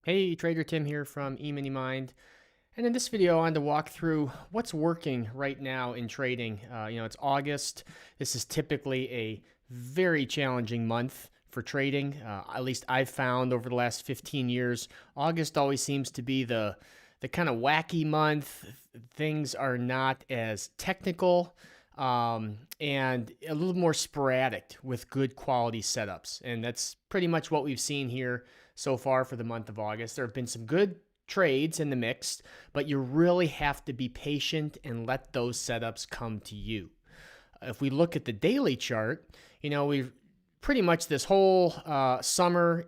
Hey, Trader Tim here from EminiMind. And in this video, I wanted to walk through what's working right now in trading. It's August. This is typically a very challenging month for trading. At least I've found over the last 15 years, August always seems to be the kind of wacky month. Things are not as technical and a little more sporadic with good quality setups. And that's pretty much what we've seen here so far for the month of August. There have been some good trades in the mix, but you really have to be patient and let those setups come to you. If we look at the daily chart, we've pretty much this whole summer,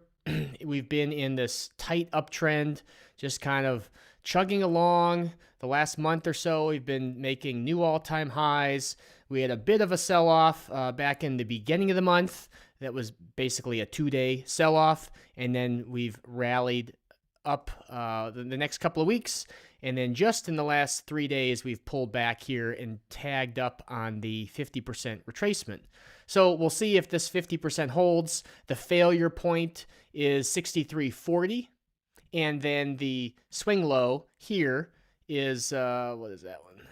we've been in this tight uptrend, just kind of chugging along. The last month or so, we've been making new all-time highs. We had a bit of a sell-off back in the beginning of the month. That was basically a 2-day sell-off, and then we've rallied up the next couple of weeks. And then just in the last 3 days, we've pulled back here and tagged up on the 50% retracement. So we'll see if this 50% holds. The failure point is 63.40. And then the swing low here is, what is that one?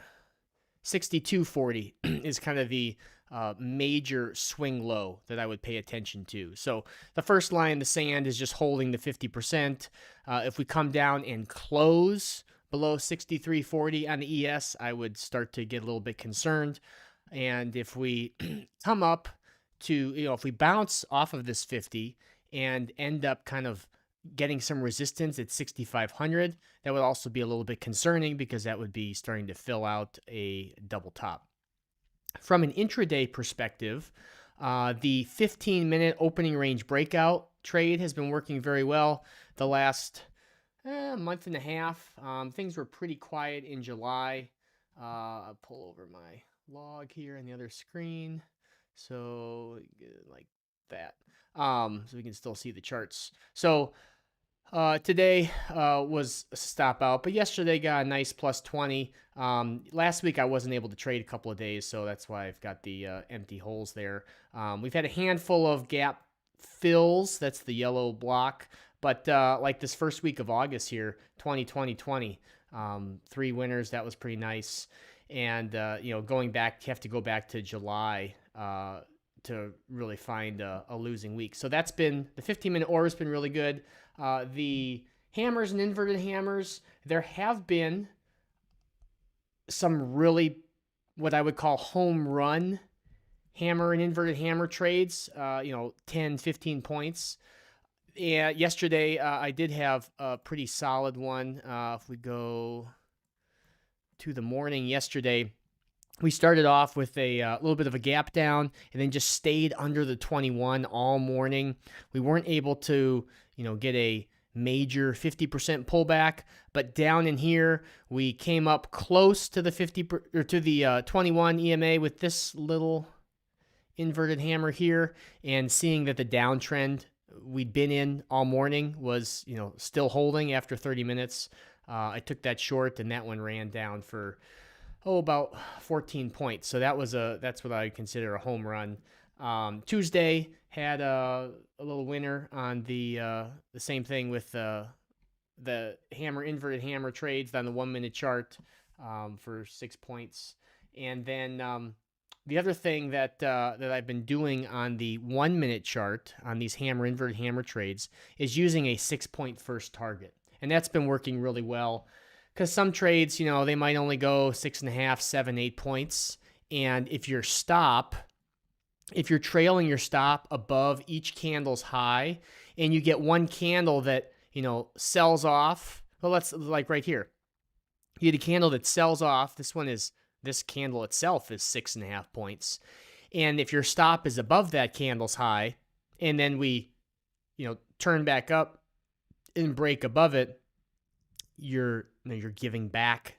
62.40 is kind of the major swing low that I would pay attention to. So the first line in the sand is just holding the 50%. If we come down and close below 63.40 on the ES, I would start to get a little bit concerned. And if we come up to, if we bounce off of this 50 and end up kind of getting some resistance at 6,500, that would also be a little bit concerning because that would be starting to fill out a double top. From an intraday perspective, the 15-minute opening range breakout trade has been working very well the last month and a half. Things were pretty quiet in July. I'll pull over my log here on the other screen. So like that. So we can still see the charts. So today was a stop out, but yesterday got a nice plus 20. Last week I wasn't able to trade a couple of days, so that's why I've got the empty holes there. We've had a handful of gap fills. That's the yellow block. But like this first week of August here, 2020, 3 winners. That was pretty nice. And, going back, you have to go back to July to really find a losing week. So that's been, the 15-minute order has been really good. The hammers and inverted hammers, there have been some really what I would call home run hammer and inverted hammer trades, 10, 15 points. And yesterday, I did have a pretty solid one. If we go to the morning yesterday, we started off with a little bit of a gap down and then just stayed under the 21 all morning. We weren't able to, get a major 50% pullback, but down in here, we came up close to the 50 or to the 21 EMA with this little inverted hammer here, and seeing that the downtrend we'd been in all morning was, still holding after 30 minutes. I took that short, and that one ran down for about 14 points. So that's what I would consider a home run. Tuesday had a little winner on the same thing with the inverted hammer trades on the 1-minute chart for 6 points. And then the other thing that I've been doing on the 1-minute chart on these inverted hammer trades is using a 6-point first target. And that's been working really well. Because some trades, they might only go 6.5, 7, 8 points. And if you're trailing your stop above each candle's high, and you get one candle that, sells off, well, let's like right here. You get a candle that sells off. This candle itself is 6.5 points. And if your stop is above that candle's high, and then we, turn back up and break above it, you're giving back,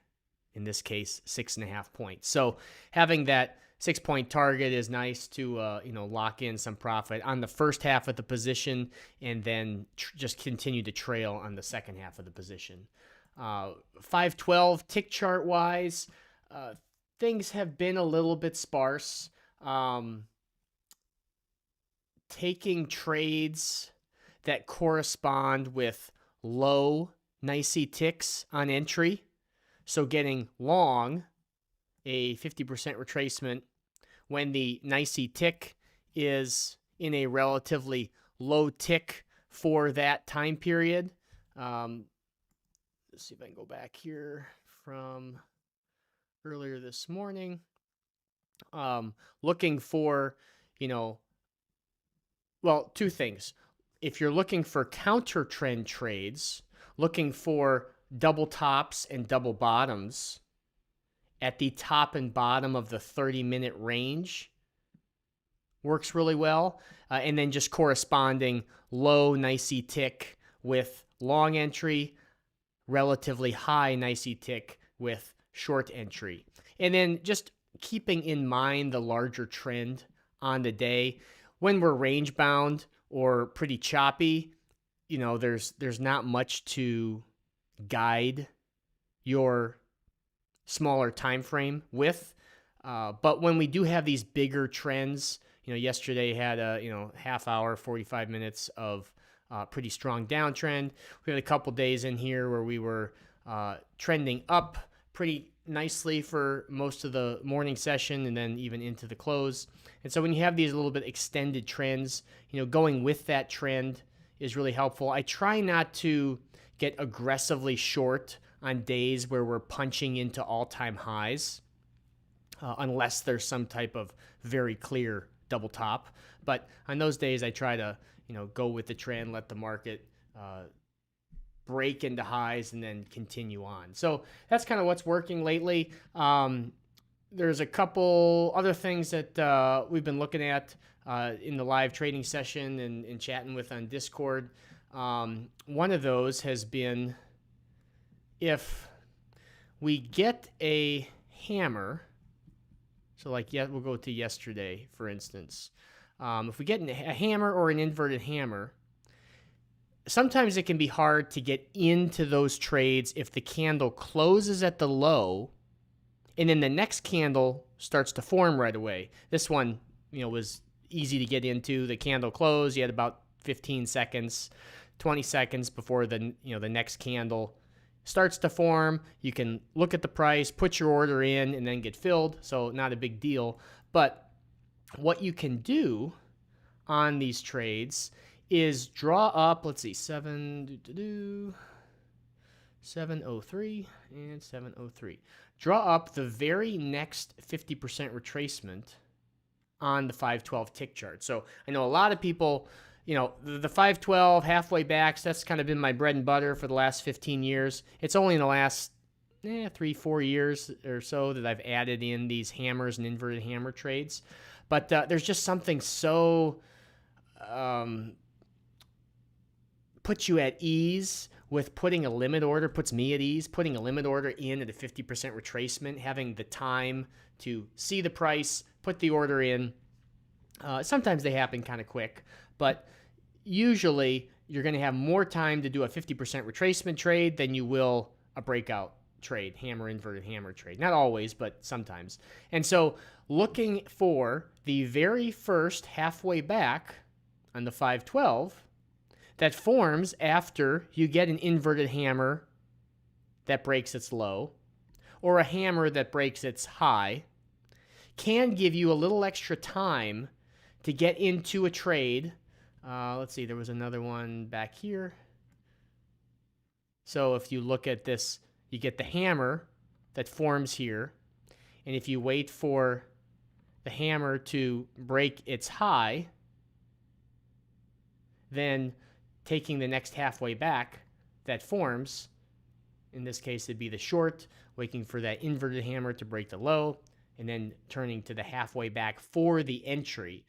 in this case, 6.5 points. So having that 6-point target is nice to lock in some profit on the first half of the position, and then just continue to trail on the second half of the position. 512 tick chart wise, things have been a little bit sparse. Taking trades that correspond with low NYSE ticks on entry. So getting long a 50% retracement when the NYSE tick is in a relatively low tick for that time period. Let's see if I can go back here from earlier this morning. Looking for, well, two things. If you're looking for counter trend trades, looking for double tops and double bottoms at the top and bottom of the 30-minute range works really well. And then just corresponding low NYSE tick with long entry, relatively high NYSE tick with short entry. And then just keeping in mind the larger trend on the day. When we're range bound or pretty choppy, there's not much to guide your smaller time frame with. But when we do have these bigger trends, yesterday had a half hour, 45 minutes of pretty strong downtrend. We had a couple days in here where we were trending up pretty nicely for most of the morning session and then even into the close. And so when you have these little bit extended trends, going with that trend is really helpful. I try not to get aggressively short on days where we're punching into all-time highs, unless there's some type of very clear double top. But on those days, I try to, go with the trend, let the market break into highs and then continue on. So that's kind of what's working lately. There's a couple other things that we've been looking at in the live trading session and chatting with on Discord. One of those has been if we get a hammer, so we'll go to yesterday, for instance. If we get a hammer or an inverted hammer, sometimes it can be hard to get into those trades if the candle closes at the low and then the next candle starts to form right away. This one, was easy to get into. The candle closed. You had about 15 seconds, 20 seconds before the next candle starts to form. You can look at the price, put your order in, and then get filled. So not a big deal. But what you can do on these trades is draw up, let's see, 703 and 703. Draw up the very next 50% retracement on the 512 tick chart. So I know a lot of people, the 512 halfway backs, that's kind of been my bread and butter for the last 15 years. It's only in the last 3-4 years or so that I've added in these hammers and inverted hammer trades. But there's just something so puts you at ease with putting a limit order, puts me at ease, putting a limit order in at a 50% retracement, having the time to see the price, put the order in. Sometimes they happen kind of quick, but usually you're going to have more time to do a 50% retracement trade than you will a breakout trade, hammer, inverted hammer trade. Not always, but sometimes. And so looking for the very first halfway back on the 512 that forms after you get an inverted hammer that breaks its low or a hammer that breaks its high can give you a little extra time to get into a trade. Let's see, there was another one back here. So if you look at this, you get the hammer that forms here. And if you wait for the hammer to break its high, then taking the next halfway back that forms, in this case it'd be the short, waiting for that inverted hammer to break the low, and then turning to the halfway back for the entry.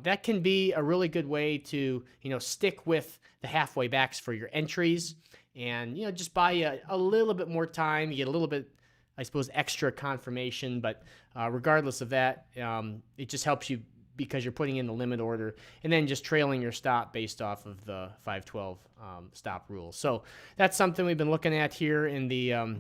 That can be a really good way to, stick with the halfway backs for your entries and, just buy you a little bit more time. You get a little bit, I suppose, extra confirmation, but regardless of that, it just helps you because you're putting in the limit order and then just trailing your stop based off of the 512 stop rule. So that's something we've been looking at here in the,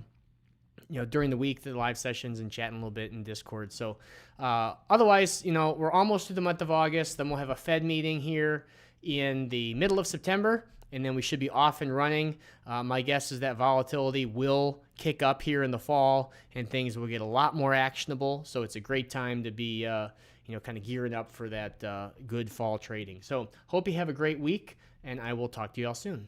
during the week, the live sessions and chatting a little bit in Discord. So otherwise, we're almost through the month of August. Then we'll have a Fed meeting here in the middle of September. and then we should be off and running. My guess is that volatility will kick up here in the fall, and things will get a lot more actionable. So it's a great time to be, kind of gearing up for that good fall trading. So hope you have a great week, and I will talk to you all soon.